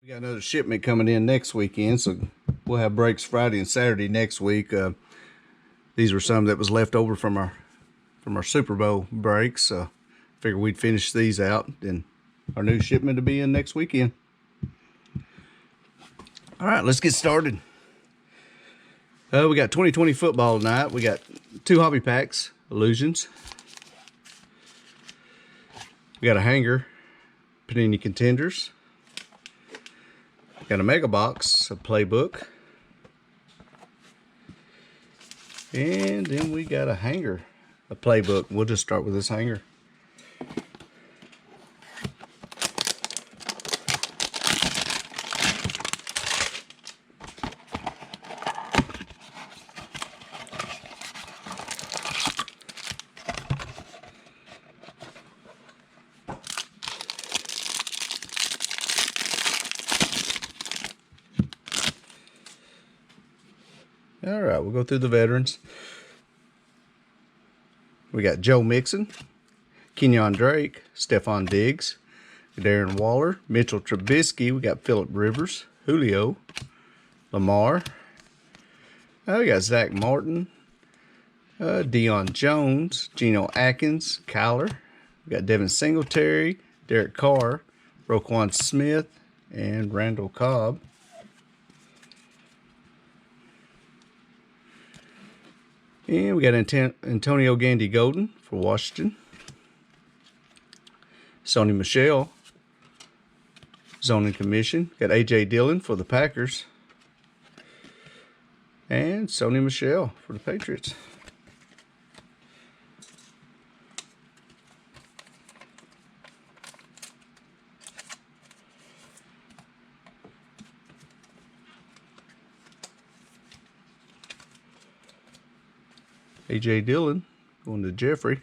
We got another shipment coming in next weekend, so we'll have breaks Friday and Saturday next week. These were some that was left over from our Super Bowl breaks. Figured we'd finish these out, then our new shipment will be in next weekend. All right, let's get started. We got 2020 football tonight. We got 2 hobby packs, Illusions. We got a hanger, Panini Contenders. Got a mega box, a Playbook. And then we got a hanger, a Playbook. We'll just start with this hanger. All right, we'll go through the veterans. We got Joe Mixon, Kenyon Drake, Stephon Diggs, Darren Waller, Mitchell Trubisky. We got Phillip Rivers, Julio, Lamar. We got Zach Martin, Deion Jones, Geno Atkins, Kyler. We got Devin Singletary, Derek Carr, Roquan Smith, and Randall Cobb. And we got Antonio Gandy Golden for Washington. Sony Michel, Zoning Commission. Got A.J. Dillon for the Packers. And Sony Michel for the Patriots. A.J. Dillon going to Jeffrey.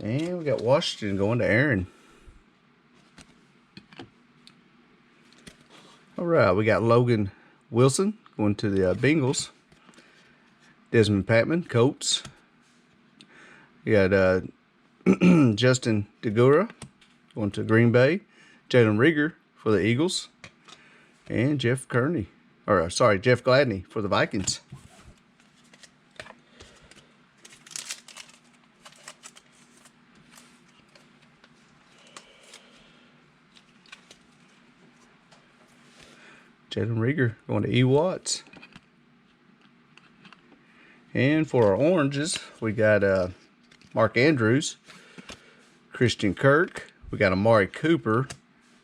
And we got Washington going to Aaron. All right, we got Logan Wilson going to the Bengals. Desmond Patman, Colts. We got Justin DeGura going to Green Bay. Jalen Rieger for the Eagles. And Jeff Gladney for the Vikings. Jalen Rieger going to E. Watts. And for our oranges, we got Mark Andrews, Christian Kirk. We got Amari Cooper,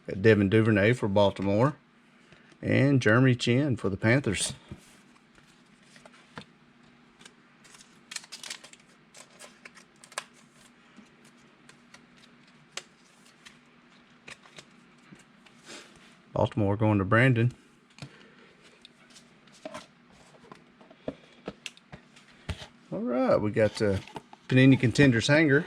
got Devin Duvernay for Baltimore, and Jeremy Chin for the Panthers. Baltimore going to Brandon. All right, we got the Panini Contenders hanger.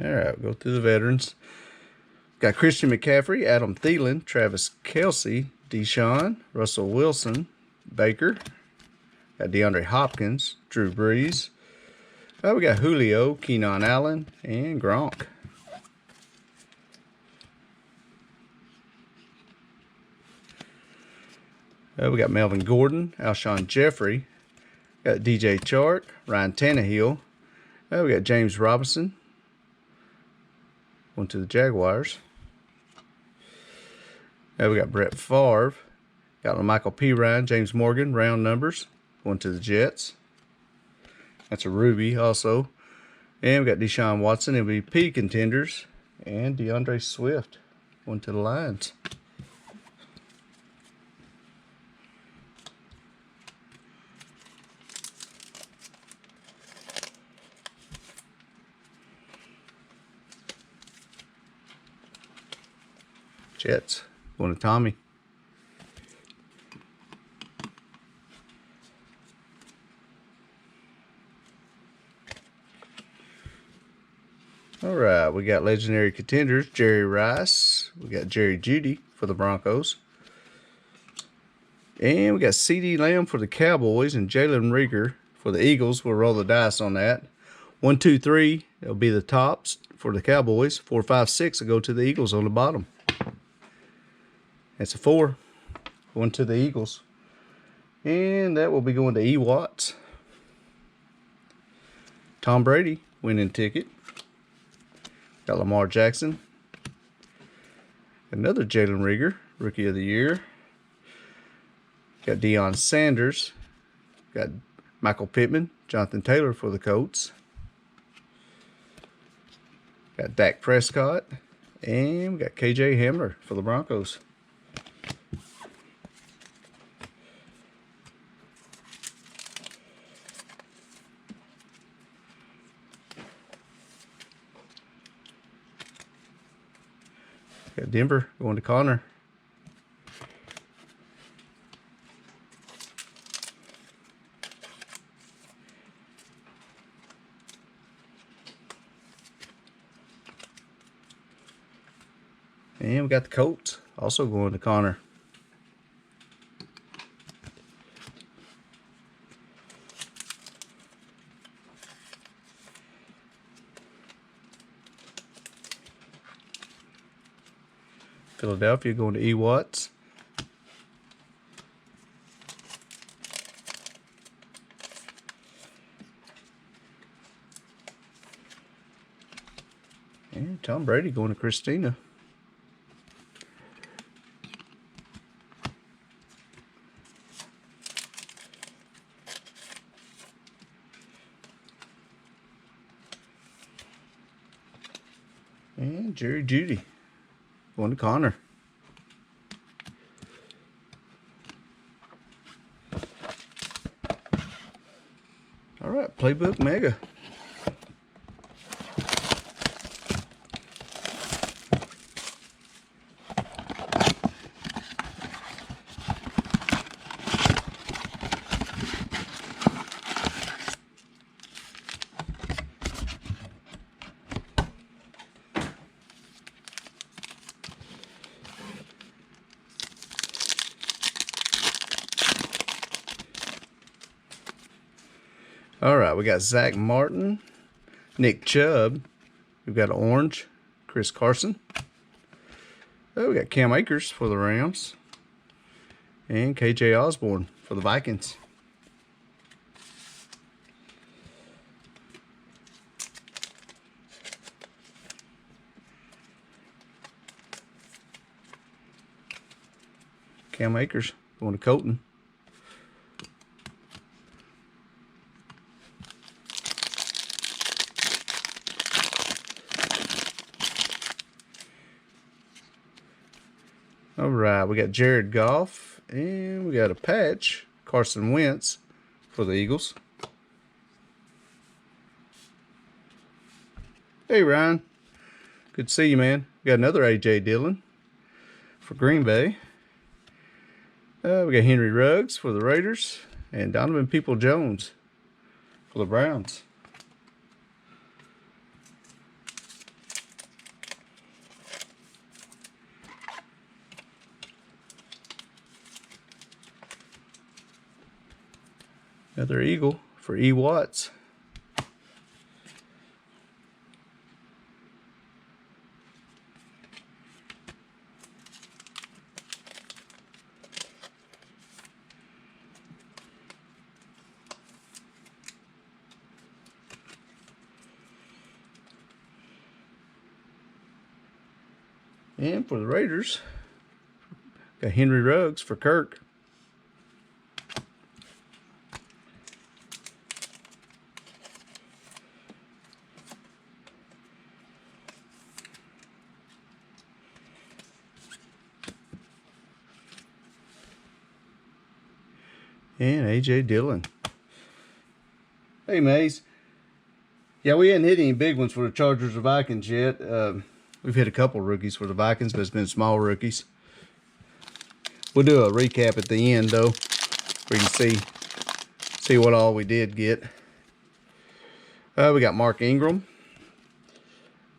All right, we'll go through the veterans. Got Christian McCaffrey, Adam Thielen, Travis Kelce, Deshaun, Russell Wilson, Baker. Got DeAndre Hopkins, Drew Brees. We got Julio, Keenan Allen, and Gronk. We got Melvin Gordon, Alshon Jeffrey. Got DJ Chark, Ryan Tannehill. We got James Robinson. Going to the Jaguars. We got Brett Favre. Got Michael P. Ryan, James Morgan, round numbers. Going to the Jets. That's a Ruby also. And we got Deshaun Watson, MVP Contenders. And DeAndre Swift going to the Lions. Jets going to Tommy. Alright, we got legendary contenders, Jerry Rice. We got Jerry Jeudy for the Broncos. And we got CD Lamb for the Cowboys and Jalen Reagor for the Eagles. We'll roll the dice on that. 1, 2, 3, it'll be the tops for the Cowboys. 4, 5, 6 will go to the Eagles on the bottom. That's a 4. Going to the Eagles. And that will be going to E. Watts. Tom Brady, winning ticket. Got Lamar Jackson. Another Jalen Reagor, Rookie of the Year. Got Deion Sanders. Got Michael Pittman, Jonathan Taylor for the Colts. Got Dak Prescott. And we got KJ Hamler for the Broncos. Got Denver going to Connor. And we got the Colts also going to Connor. Philadelphia going to E. Watts. And Tom Brady going to Christina. And Jerry Jeudy going to Connor. All right, Playbook Mega. All right, we got Zach Martin, Nick Chubb. We've got orange, Chris Carson. Oh, we got Cam Akers for the Rams. And KJ Osborne for the Vikings. Cam Akers going to Colton. All right, we got Jared Goff, and we got a patch, Carson Wentz for the Eagles. Hey, Ryan. Good to see you, man. We got another A.J. Dillon for Green Bay. We got Henry Ruggs for the Raiders, and Donovan Peoples-Jones for the Browns. Another Eagle for E. Watts. And for the Raiders, got Henry Ruggs for Kirk. And A.J. Dillon. Hey, Maze. Yeah, we hadn't hit any big ones for the Chargers or Vikings yet. We've hit a couple rookies for the Vikings, but it's been small rookies. We'll do a recap at the end, though, where you can see what all we did get. We got Mark Ingram.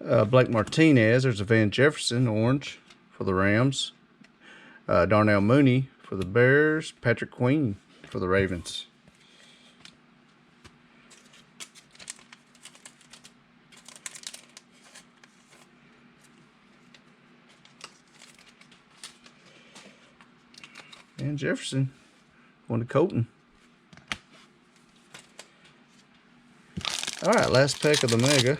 Blake Martinez. There's a Van Jefferson, orange, for the Rams. Darnell Mooney for the Bears. Patrick Queen for the Ravens. And Jefferson going to Colton. All right, last pack of the Mega.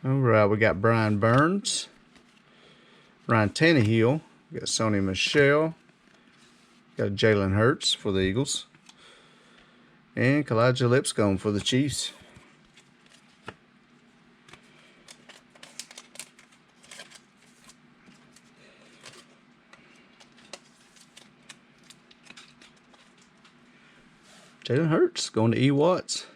All right, we got Brian Burns, Ryan Tannehill, we got Sony Michel, got Jalen Hurts for the Eagles, and Kalijah Lipscomb for the Chiefs. Jalen Hurts going to E. Watts.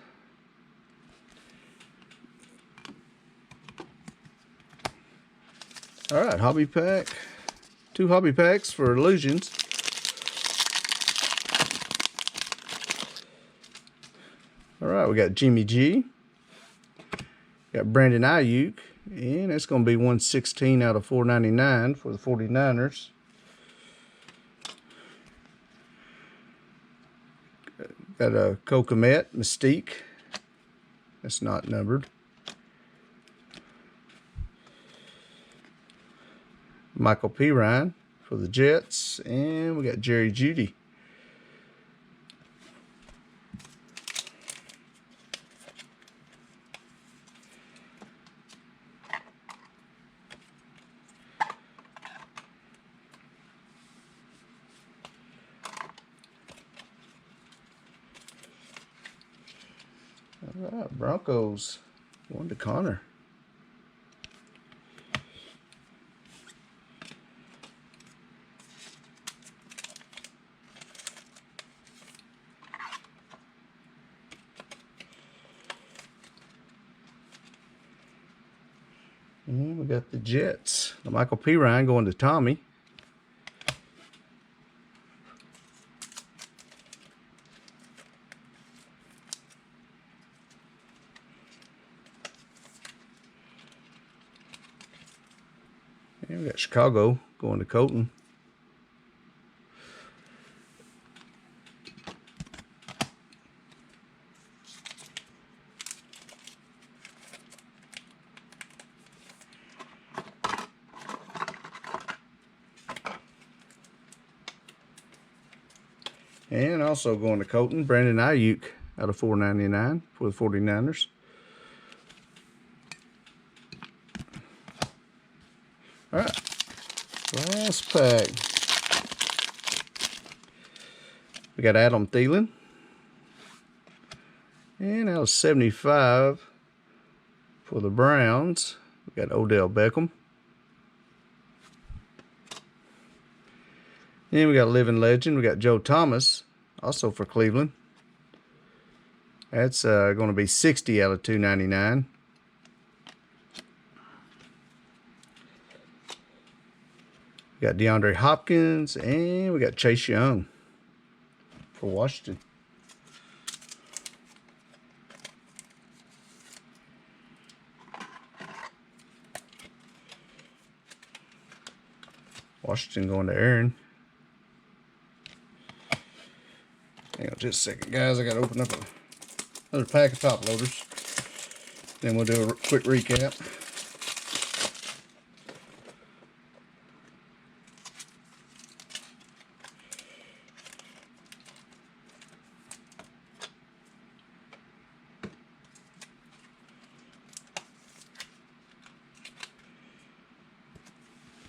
All right, hobby pack. 2 hobby packs for Illusions. All right, we got Jimmy G. Got Brandon Ayuk. And that's going to be 116 out of 499 for the 49ers. Got a Cole Kmet, Mystique. That's not numbered. Michael P. Ryan for the Jets. And we got Jerry Jeudy. All right, Broncos going to Connor. And we got the Jets. The Michael P. Ryan going to Tommy. And we got Chicago going to Colton. And also going to Colton, Brandon Ayuk out of 499 for the 49ers. All right, last pack. We got Adam Thielen. And out of 75 for the Browns, we got Odell Beckham. Then we got Living Legend. We got Joe Thomas, also for Cleveland. That's going to be 60 out of 299. We got DeAndre Hopkins, and we got Chase Young for Washington. Washington going to Aaron. Hang on just a second, guys. I got to open up another pack of top loaders. Then we'll do a quick recap.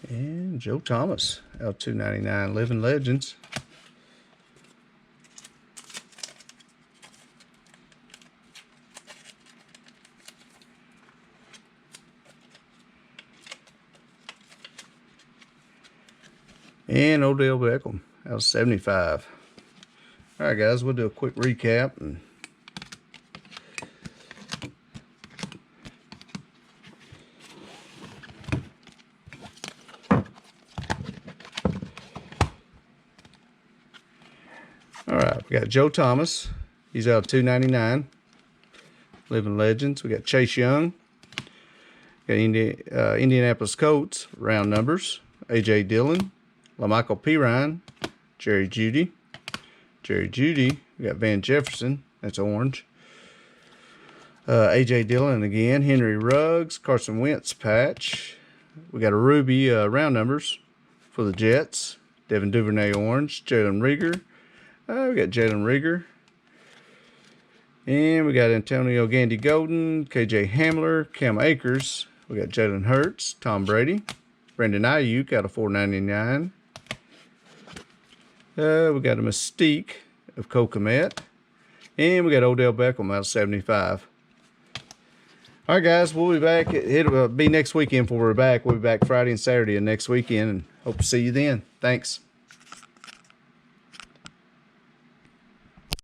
And Joe Thomas out 299 Living Legends. And Odell Beckham out 75. All right, guys, we'll do a quick recap. All right, we got Joe Thomas, He's out of 299. Living Legends. We got Chase Young. Got Indianapolis Colts, round numbers. A.J. Dillon. LaMichael Pirine. Jerry Jeudy. We got Van Jefferson. That's orange. A.J. Dillon again. Henry Ruggs. Carson Wentz patch. We got a ruby round numbers for the Jets. Devin Duvernay orange. Jalen Reagor. We got Jalen Reagor. And we got Antonio Gandy Golden. KJ Hamler. Cam Akers. We got Jalen Hurts. Tom Brady. Brandon Ayuk out of 499. We got a Mystique of Cole Kmet. And we got Odell Beckham out of 75. All right, guys, we'll be back. It'll be next weekend before we're back. We'll be back Friday and Saturday of next weekend, and hope to see you then. Thanks.